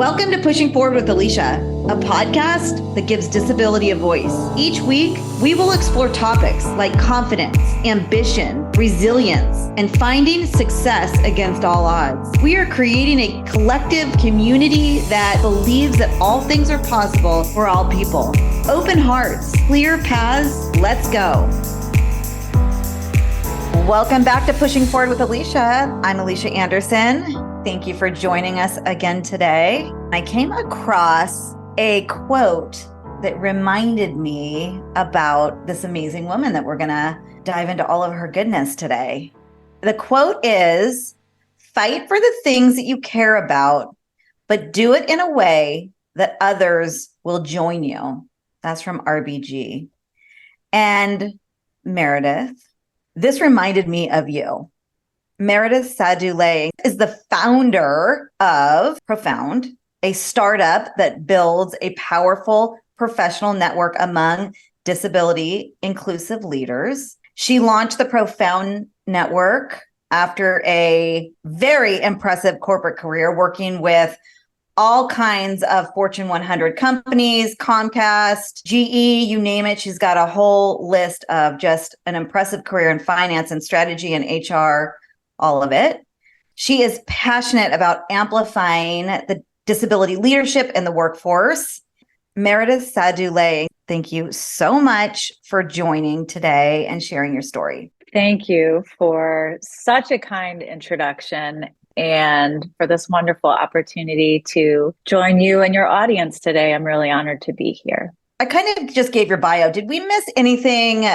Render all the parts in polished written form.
Welcome to Pushing Forward with Alicia, a podcast that gives disability a voice. Each week, we will explore topics like confidence, ambition, resilience, and finding success against all odds. We are creating a collective community that believes that all things are possible for all people. Open hearts, clear paths, let's go. Welcome back to Pushing Forward with Alicia. I'm Alicia Anderson. Thank you for joining us again today. I came across a quote that reminded me about this amazing woman that we're going to dive into all of her goodness today. The quote is, "Fight for the things that you care about, but do it in a way that others will join you." That's from RBG. And Meredith, this reminded me of you. Meredith Sadoulet is the founder of Profound, a startup that builds a powerful professional network among disability inclusive leaders. She launched the Profound Network after a very impressive corporate career working with all kinds of Fortune 100 companies, Comcast, GE, you name it. She's got a whole list of just an impressive career in finance and strategy and HR, all of it. She is passionate about amplifying the disability leadership in the workforce. Meredith Sadoulet, thank you so much for joining today and sharing your story. Thank you for such a kind introduction and for this wonderful opportunity to join you and your audience today. I'm really honored to be here. I kind of just gave your bio. Did we miss anything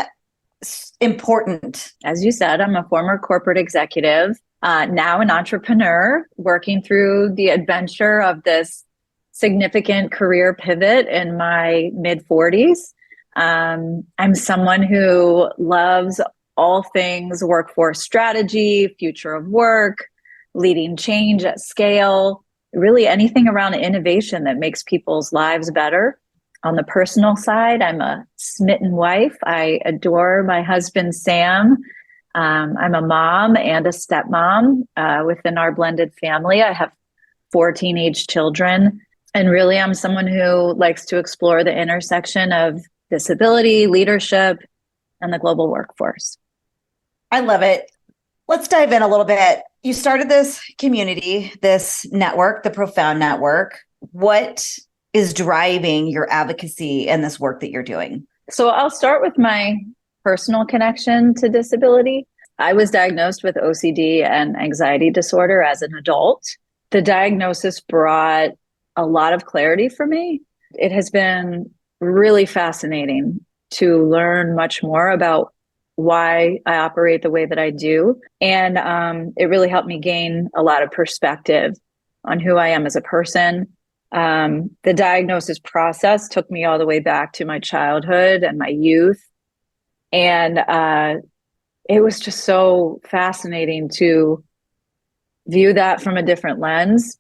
important? As you said, I'm a former corporate executive, now an entrepreneur, working through the adventure of this significant career pivot in my mid-40s. I'm someone who loves all things workforce strategy, future of work, leading change at scale, really anything around innovation that makes people's lives better. On the personal side, I'm a smitten wife. I adore my husband, Sam. I'm a mom and a stepmom within our blended family. I have 4 teenage children. And really, I'm someone who likes to explore the intersection of disability, leadership, and the global workforce. I love it. Let's dive in a little bit. You started this community, this network, the Profound Network. What is driving your advocacy and this work that you're doing? So I'll start with my personal connection to disability. I was diagnosed with OCD and anxiety disorder as an adult. The diagnosis brought a lot of clarity for me. It has been really fascinating to learn much more about why I operate the way that I do. And it really helped me gain a lot of perspective on who I am as a person. The diagnosis process took me all the way back to my childhood and my youth. And it was just so fascinating to view that from a different lens.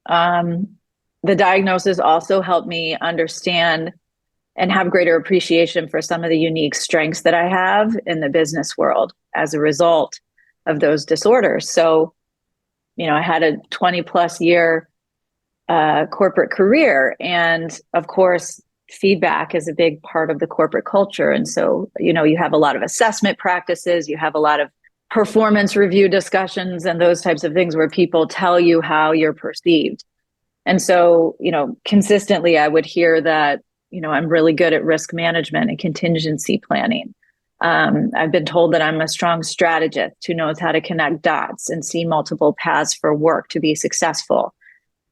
The diagnosis also helped me understand and have greater appreciation for some of the unique strengths that I have in the business world as a result of those disorders. So, I had a 20 plus year corporate career. And of course, feedback is a big part of the corporate culture. And so, you have a lot of assessment practices, you have a lot of performance review discussions and those types of things where people tell you how you're perceived. And so, consistently, I would hear that, I'm really good at risk management and contingency planning. I've been told that I'm a strong strategist who knows how to connect dots and see multiple paths for work to be successful.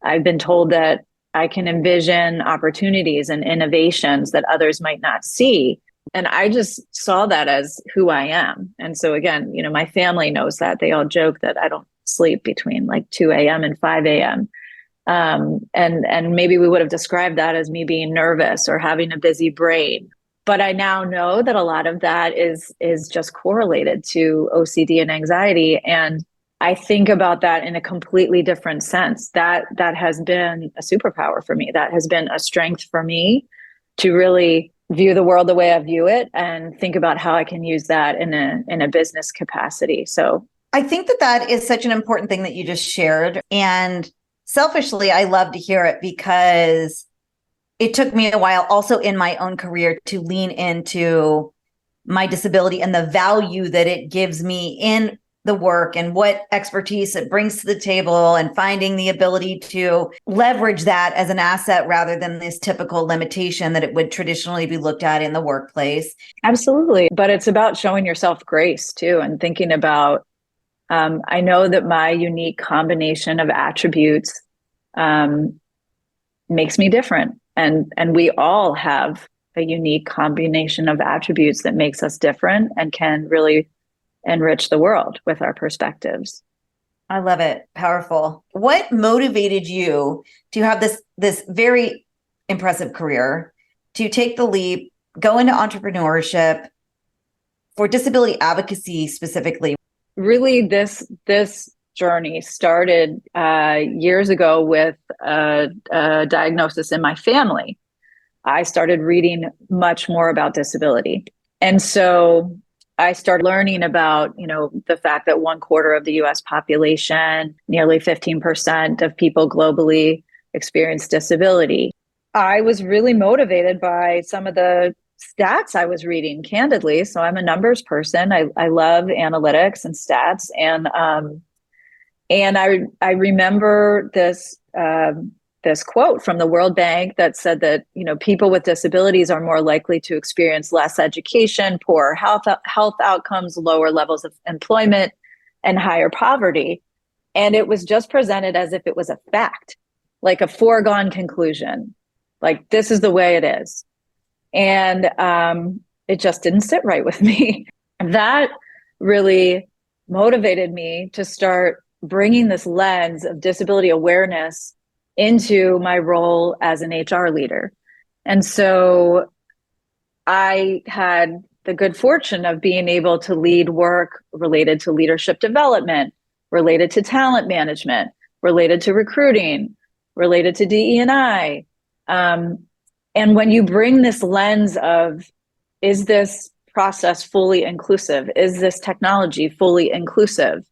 I've been told that I can envision opportunities and innovations that others might not see. And I just saw that as who I am. And so again, my family knows that. They all joke that I don't sleep between like 2 a.m. and 5 a.m. And maybe we would have described that as me being nervous or having a busy brain. But I now know that a lot of that is just correlated to OCD and anxiety. And I think about that in a completely different sense. That has been a superpower for me. That has been a strength for me to really view the world the way I view it and think about how I can use that in a business capacity. So I think that is such an important thing that you just shared. And selfishly, I love to hear it because it took me a while also in my own career to lean into my disability and the value that it gives me in the work and what expertise it brings to the table, and finding the ability to leverage that as an asset rather than this typical limitation that it would traditionally be looked at in the workplace. Absolutely. But it's about showing yourself grace too, and thinking about, I know that my unique combination of attributes makes me different. And we all have a unique combination of attributes that makes us different and can really enrich the world with our perspectives. I love it. Powerful. What motivated you to have this very impressive career, to take the leap, go into entrepreneurship for disability advocacy specifically? Really, this journey started years ago with a diagnosis in my family. I started reading much more about disability. And so I started learning about, the fact that 1/4 of the US population, nearly 15% of people globally experience disability. I was really motivated by some of the stats I was reading, candidly. So I'm a numbers person. I love analytics and stats. And I remember this quote from the World Bank that said that, people with disabilities are more likely to experience less education, poor health outcomes, lower levels of employment, and higher poverty. And it was just presented as if it was a fact, like a foregone conclusion, like this is the way it is. And it just didn't sit right with me. That really motivated me to start bringing this lens of disability awareness into my role as an HR leader. And so I had the good fortune of being able to lead work related to leadership development, related to talent management, related to recruiting, related to DE&I. And when you bring this lens of, is this process fully inclusive? Is this technology fully inclusive?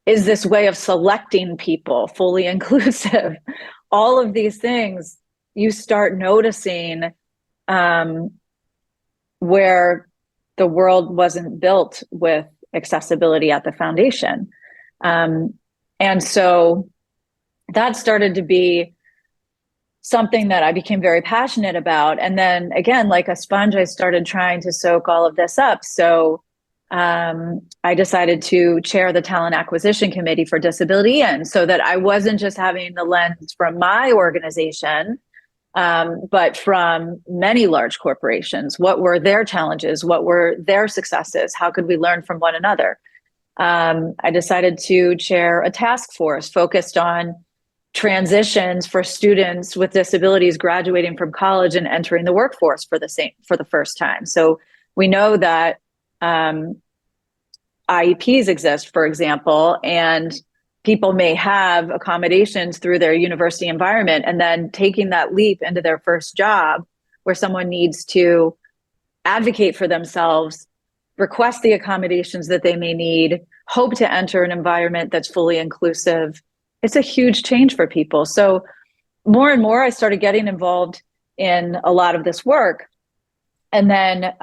Is this way of selecting people fully inclusive? All of these things, you start noticing where the world wasn't built with accessibility at the foundation. And so that started to be something that I became very passionate about. And then again, like a sponge, I started trying to soak all of this up. So I decided to chair the talent acquisition committee for Disability In, so that I wasn't just having the lens from my organization, but from many large corporations. What were their challenges? What were their successes? How could we learn from one another? I decided to chair a task force focused on transitions for students with disabilities graduating from college and entering the workforce for the first time. So we know that IEPs exist, for example, and people may have accommodations through their university environment, and then taking that leap into their first job where someone needs to advocate for themselves, request the accommodations that they may need, hope to enter an environment that's fully inclusive. It's a huge change for people. So more and more, I started getting involved in a lot of this work, and then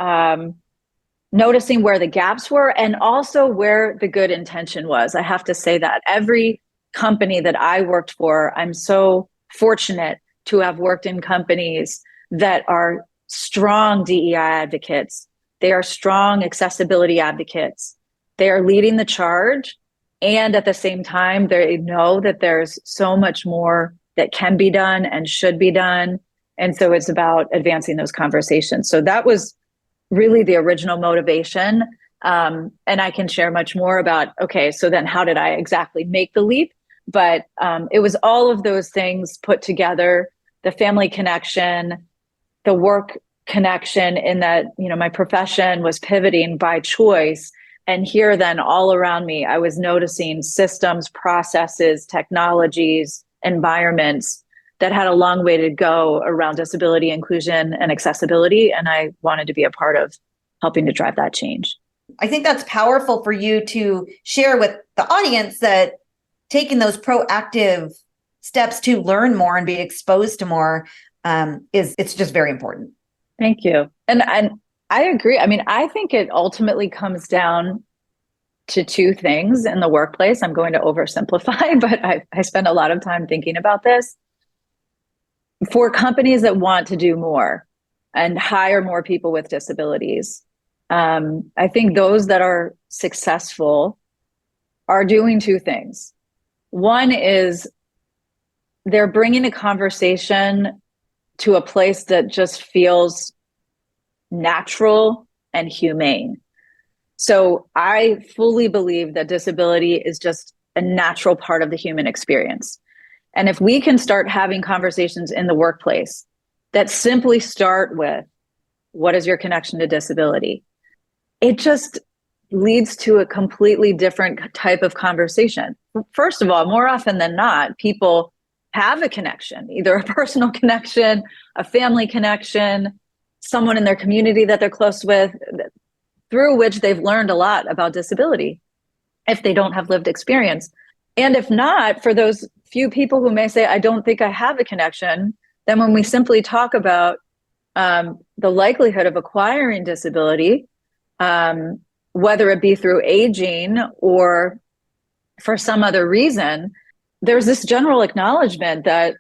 noticing where the gaps were and also where the good intention was. I have to say that every company that I worked for, I'm so fortunate to have worked in companies that are strong DEI advocates. They are strong accessibility advocates. They are leading the charge. And at the same time, they know that there's so much more that can be done and should be done. And so it's about advancing those conversations. So that was really the original motivation. And I can share much more about, okay, so then how did I exactly make the leap? But it was all of those things put together, the family connection, the work connection, in that, my profession was pivoting by choice. And here then all around me, I was noticing systems, processes, technologies, environments that had a long way to go around disability inclusion and accessibility. And I wanted to be a part of helping to drive that change. I think that's powerful for you to share with the audience, that taking those proactive steps to learn more and be exposed to more, it's just very important. Thank you. And I agree. I mean, I think it ultimately comes down to two things in the workplace. I'm going to oversimplify, but I spend a lot of time thinking about this. For companies that want to do more and hire more people with disabilities, I think those that are successful are doing two things. One is they're bringing a conversation to a place that just feels natural and humane. So I fully believe that disability is just a natural part of the human experience. And if we can start having conversations in the workplace that simply start with, what is your connection to disability? It just leads to a completely different type of conversation. First of all, more often than not, people have a connection, either a personal connection, a family connection, someone in their community that they're close with, through which they've learned a lot about disability, if they don't have lived experience. And if not, for those few people who may say, I don't think I have a connection, then when we simply talk about the likelihood of acquiring disability, whether it be through aging or for some other reason, there's this general acknowledgement that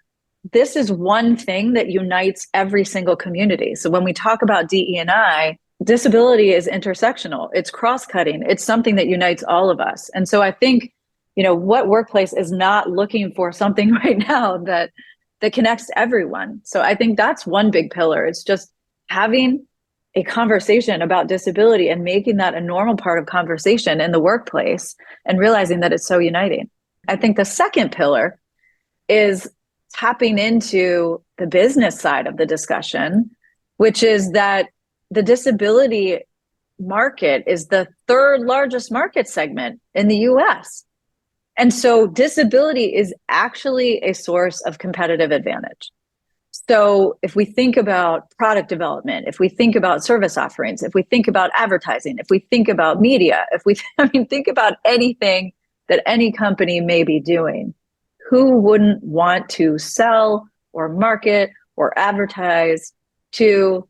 this is one thing that unites every single community. So when we talk about DE&I, disability is intersectional, it's cross-cutting, it's something that unites all of us. And so I think, what workplace is not looking for something right now that connects everyone? So I think that's one big pillar. It's just having a conversation about disability and making that a normal part of conversation in the workplace and realizing that it's so uniting. I think the second pillar is tapping into the business side of the discussion, which is that the disability market is the third largest market segment in the US. And so disability is actually a source of competitive advantage. So if we think about product development, if we think about service offerings, if we think about advertising, if we think about media, think about anything that any company may be doing, who wouldn't want to sell or market or advertise to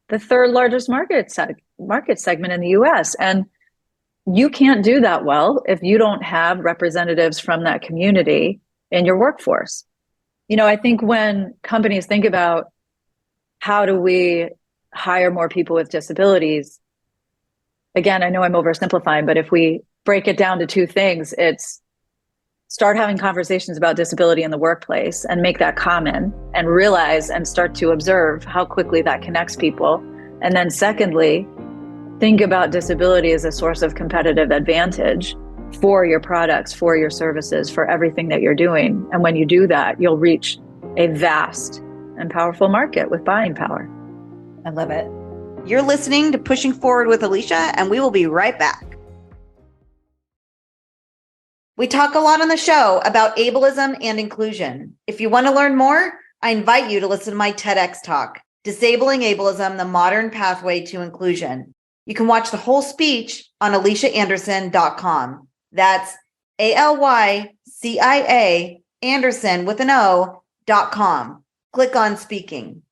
the third largest market segment in the US? And you can't do that well if you don't have representatives from that community in your workforce. I think when companies think about how do we hire more people with disabilities, again, I know I'm oversimplifying, but if we break it down to two things, it's start having conversations about disability in the workplace and make that common and realize and start to observe how quickly that connects people. And then secondly, think about disability as a source of competitive advantage for your products, for your services, for everything that you're doing. And when you do that, you'll reach a vast and powerful market with buying power. I love it. You're listening to Pushing Forward with Alicia, and we will be right back. We talk a lot on the show about ableism and inclusion. If you want to learn more, I invite you to listen to my TEDx talk, Disabling Ableism, the Modern Pathway to Inclusion. You can watch the whole speech on aliciaanderson.com. That's ALYCIA Anderson with an O.com. Click on speaking.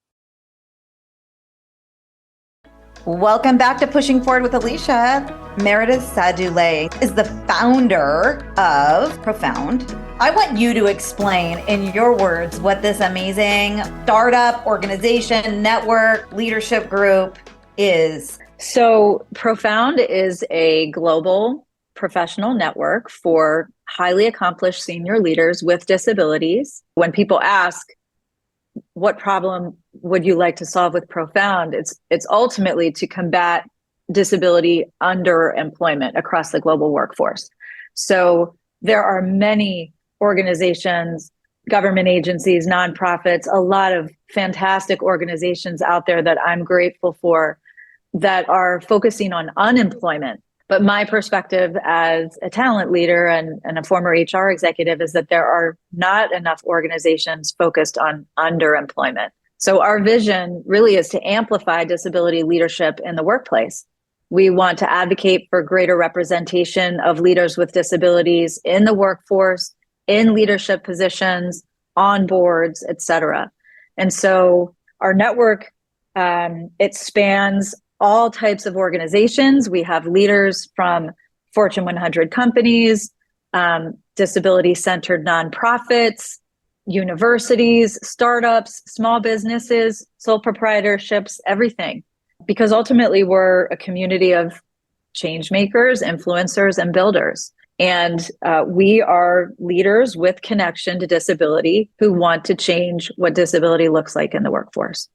Welcome back to Pushing Forward with Alicia. Meredith Sadoulet is the founder of Profound. I want you to explain in your words what this amazing startup, organization, network, leadership group is. So Profound is a global professional network for highly accomplished senior leaders with disabilities. When people ask, what problem would you like to solve with Profound? It's ultimately to combat disability underemployment across the global workforce. So there are many organizations, government agencies, nonprofits, a lot of fantastic organizations out there that I'm grateful for that are focusing on unemployment. But my perspective as a talent leader and a former HR executive is that there are not enough organizations focused on underemployment. So our vision really is to amplify disability leadership in the workplace. We want to advocate for greater representation of leaders with disabilities in the workforce, in leadership positions, on boards, et cetera. And so our network, it spans all types of organizations. We have leaders from Fortune 100 companies, disability-centered nonprofits, universities, startups, small businesses, sole proprietorships, everything. Because ultimately, we're a community of change makers, influencers, and builders. And we are leaders with connection to disability who want to change what disability looks like in the workforce.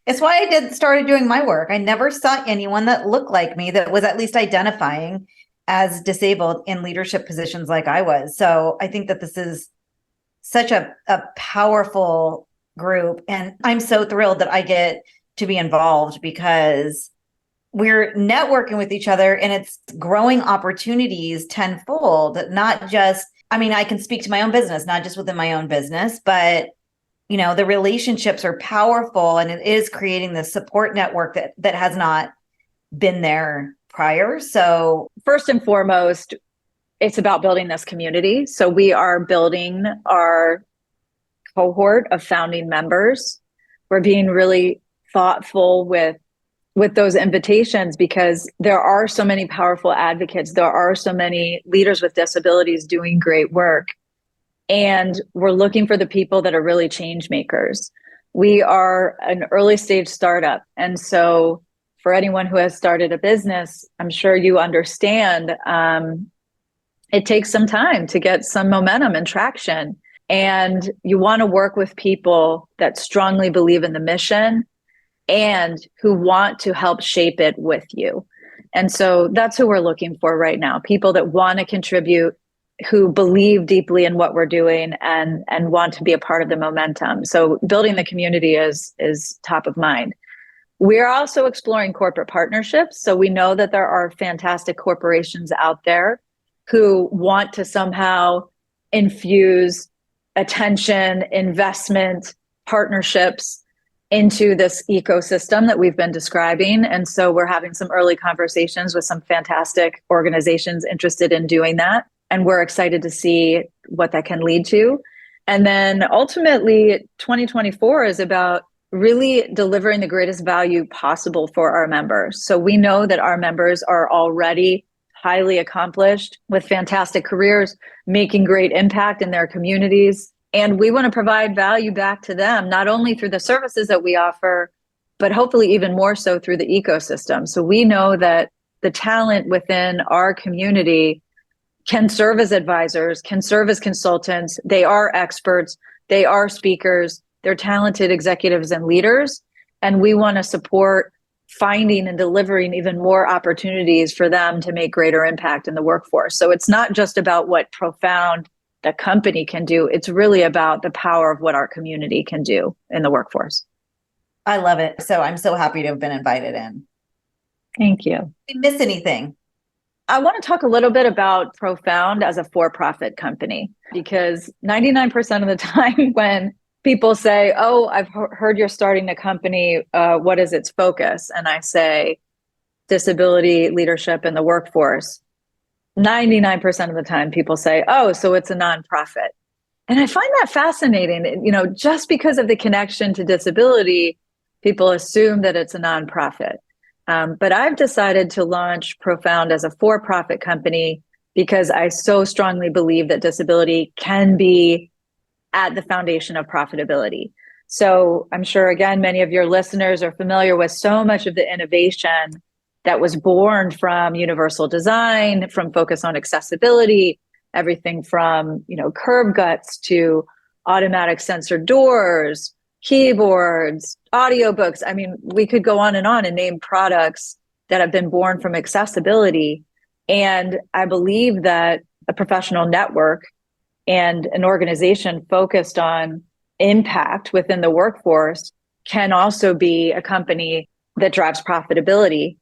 It's why I started doing my work. I never saw anyone that looked like me that was at least identifying as disabled in leadership positions like I was. So I think that this is such a powerful group. And I'm so thrilled that I get to be involved because we're networking with each other and it's growing opportunities tenfold, not just, I mean, I can speak to my own business, not just within my own business, but the relationships are powerful and it is creating this support network that has not been there prior. So first and foremost, it's about building this community. So we are building our cohort of founding members. We're being really thoughtful with those invitations because there are so many powerful advocates. There are so many leaders with disabilities doing great work. And we're looking for the people that are really change makers. We are an early stage startup. And so for anyone who has started a business, I'm sure you understand it takes some time to get some momentum and traction. And you want to work with people that strongly believe in the mission and who want to help shape it with you. And so that's who we're looking for right now. People that want to contribute, who believe deeply in what we're doing and want to be a part of the momentum. So building the community is top of mind. We're also exploring corporate partnerships. So we know that there are fantastic corporations out there who want to somehow infuse attention, investment, partnerships into this ecosystem that we've been describing. And so we're having some early conversations with some fantastic organizations interested in doing that. And we're excited to see what that can lead to. And then ultimately, 2024 is about really delivering the greatest value possible for our members. So we know that our members are already highly accomplished with fantastic careers, making great impact in their communities. And we want to provide value back to them, not only through the services that we offer, but hopefully even more so through the ecosystem. So we know that the talent within our community can serve as advisors, can serve as consultants. They are experts, they are speakers, they're talented executives and leaders. And we want to support finding and delivering even more opportunities for them to make greater impact in the workforce. So it's not just about what Profound, the company, can do. It's really about the power of what our community can do in the workforce. I love it. So I'm so happy to have been invited in. Thank you. Did you miss anything? I want to talk a little bit about Profound as a for-profit company, because 99% of the time when people say, oh, I've heard you're starting a company, what is its focus? And I say, disability leadership in the workforce. 99% of the time people say, oh, so it's a nonprofit. And I find that fascinating. Just because of the connection to disability, people assume that it's a nonprofit. But I've decided to launch Profound as a for-profit company because I so strongly believe that disability can be at the foundation of profitability. So I'm sure, again, many of your listeners are familiar with so much of the innovation that was born from universal design, from focus on accessibility, everything from, curb guts to automatic sensor doors, keyboards, audiobooks. I mean, we could go on and name products that have been born from accessibility. And I believe that a professional network and an organization focused on impact within the workforce can also be a company that drives profitability.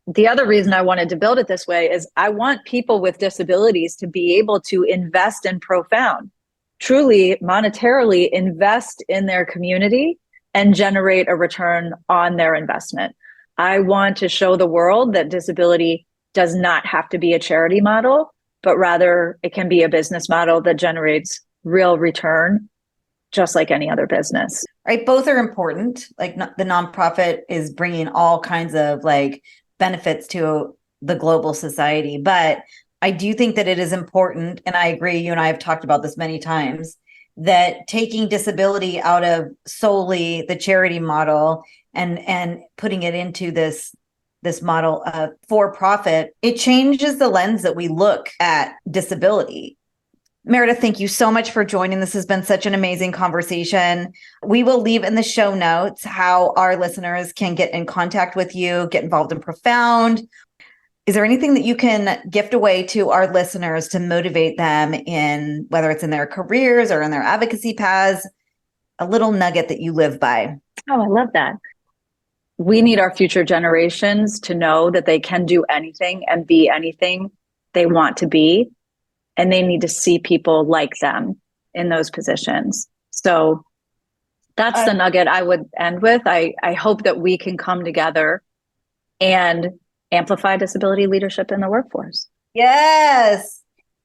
The other reason I wanted to build it this way is I want people with disabilities to be able to invest in Profound, truly monetarily invest in their community and generate a return on their investment. I want to show the world that disability does not have to be a charity model, but rather it can be a business model that generates real return, just like any other business. Right. Both are important. Like the nonprofit is bringing all kinds of like benefits to the global society. But I do think that it is important. And I agree. You and I have talked about this many times, that taking disability out of solely the charity model and putting it into this model of for profit, it changes the lens that we look at disability. Meredith, thank you so much for joining. This has been such an amazing conversation. We will leave in the show notes how our listeners can get in contact with you, get involved in Profound. Is there anything that you can gift away to our listeners to motivate them in, whether it's in their careers or in their advocacy paths, a little nugget that you live by? Oh, I love that. We need our future generations to know that they can do anything and be anything they want to be. And they need to see people like them in those positions. So that's the nugget I would end with. I hope that we can come together and amplify disability leadership in the workforce. Yes.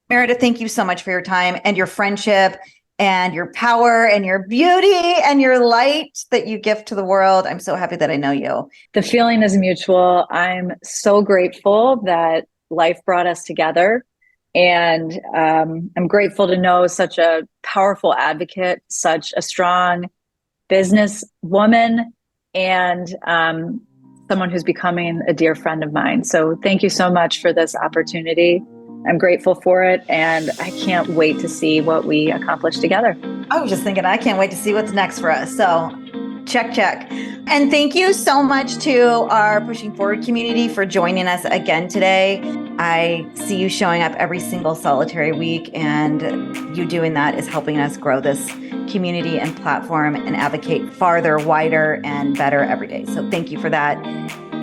Meredith, thank you so much for your time and your friendship and your power and your beauty and your light that you gift to the world. I'm so happy that I know you. The feeling is mutual. I'm so grateful that life brought us together. And I'm grateful to know such a powerful advocate, such a strong business woman, and someone who's becoming a dear friend of mine. So thank you so much for this opportunity. I'm grateful for it, and I can't wait to see what we accomplish together. I was just thinking, I can't wait to see what's next for us. So check. And thank you so much to our Pushing Forward community for joining us again today. I see you showing up every single solitary week, and you doing that is helping us grow this community and platform and advocate farther, wider, and better every day. So thank you for that.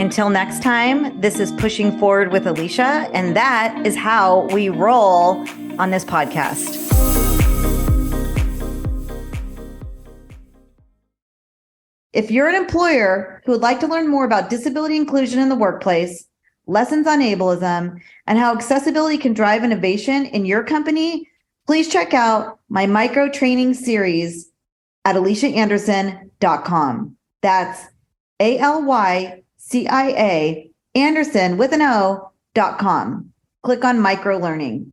Until next time, this is Pushing Forward with Alicia, and that is how we roll on this podcast. If you're an employer who would like to learn more about disability inclusion in the workplace, lessons on ableism, and how accessibility can drive innovation in your company, please check out my micro training series at aliciaanderson.com. That's ALYCIA Anderson with an O.com. Click on micro learning.